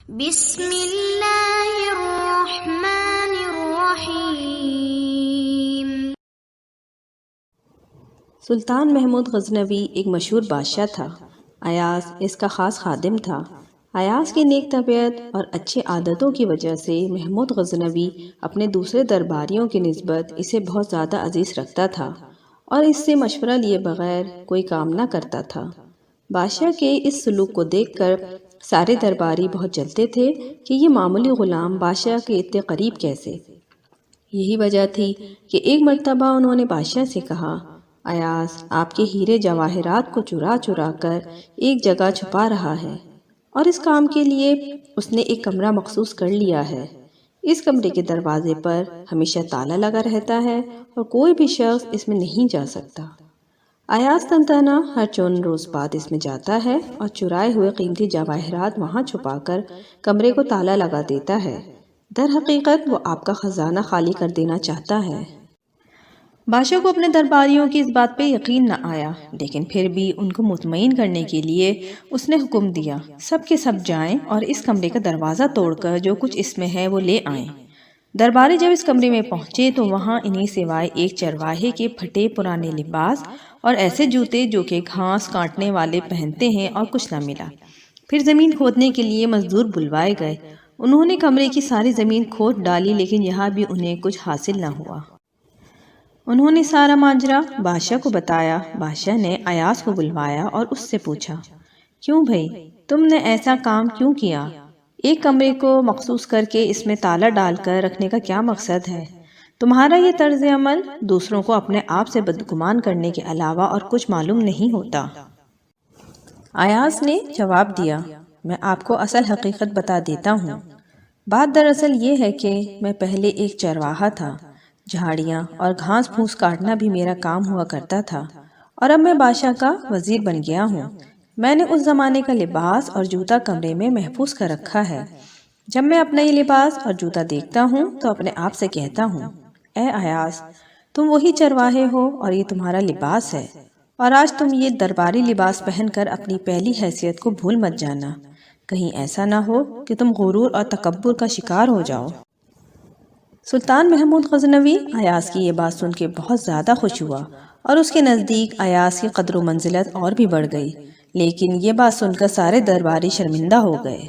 بسم اللہ الرحمن الرحیم۔ سلطان محمود غزنوی ایک مشہور بادشاہ تھا۔ ایاز اس کا خاص خادم تھا۔ ایاز کی نیک طبیعت اور اچھے عادتوں کی وجہ سے محمود غزنوی اپنے دوسرے درباریوں کی نسبت اسے بہت زیادہ عزیز رکھتا تھا اور اس سے مشورہ لیے بغیر کوئی کام نہ کرتا تھا۔ بادشاہ کے اس سلوک کو دیکھ کر سارے درباری بہت جلتے تھے کہ یہ معمولی غلام بادشاہ کے اتنے قریب کیسے۔ یہی وجہ تھی کہ ایک مرتبہ انہوں نے بادشاہ سے کہا، ایاز آپ کے ہیرے جواہرات کو چرا چرا کر ایک جگہ چھپا رہا ہے اور اس کام کے لیے اس نے ایک کمرہ مخصوص کر لیا ہے۔ اس کمرے کے دروازے پر ہمیشہ تالا لگا رہتا ہے اور کوئی بھی شخص اس میں نہیں جا سکتا۔ ایاز تنتنا ہر چند روز بعد اس میں جاتا ہے اور چرائے ہوئے قیمتی جواہرات وہاں چھپا کر کمرے کو تالا لگا دیتا ہے۔ در حقیقت وہ آپ کا خزانہ خالی کر دینا چاہتا ہے۔ بادشاہ کو اپنے درباریوں کی اس بات پہ یقین نہ آیا، لیکن پھر بھی ان کو مطمئن کرنے کے لیے اس نے حکم دیا، سب کے سب جائیں اور اس کمرے کا دروازہ توڑ کر جو کچھ اس میں ہے وہ لے آئیں۔ درباری جب اس کمرے میں پہنچے تو وہاں انہیں سوائے ایک چرواہے کے پھٹے پرانے لباس اور ایسے جوتے جو کہ گھاس کاٹنے والے پہنتے ہیں اور کچھ نہ ملا۔ پھر زمین کھودنے کے لیے مزدور بلوائے گئے۔ انہوں نے کمرے کی ساری زمین کھود ڈالی لیکن یہاں بھی انہیں کچھ حاصل نہ ہوا۔ انہوں نے سارا ماجرا بادشاہ کو بتایا۔ بادشاہ نے ایاز کو بلوایا اور اس سے پوچھا، کیوں بھائی تم نے ایسا کام کیوں کیا؟ ایک کمرے کو مخصوص کر کے اس میں تالا ڈال کر رکھنے کا کیا مقصد ہے؟ تمہارا یہ طرز عمل دوسروں کو اپنے آپ سے بدگمان کرنے کے علاوہ اور کچھ معلوم نہیں ہوتا۔ ایاز نے جواب دیا، میں آپ کو اصل حقیقت بتا دیتا ہوں۔ بات دراصل یہ ہے کہ میں پہلے ایک چرواہا تھا۔ جھاڑیاں اور گھاس پھوس کاٹنا بھی میرا کام ہوا کرتا تھا اور اب میں بادشاہ کا وزیر بن گیا ہوں۔ میں نے اس زمانے کا لباس اور جوتا کمرے میں محفوظ کر رکھا ہے۔ جب میں اپنا یہ لباس اور جوتا دیکھتا ہوں تو اپنے آپ سے کہتا ہوں، اے ایاز تم وہی چرواہے ہو اور یہ تمہارا لباس ہے، اور آج تم یہ درباری لباس پہن کر اپنی پہلی حیثیت کو بھول مت جانا، کہیں ایسا نہ ہو کہ تم غرور اور تکبر کا شکار ہو جاؤ۔ سلطان محمود غزنوی ایاز کی یہ بات سن کے بہت زیادہ خوش ہوا اور اس کے نزدیک ایاز کی قدر و منزلت اور بھی بڑھ گئی، لیکن یہ بات سن کر سارے درباری شرمندہ ہو گئے۔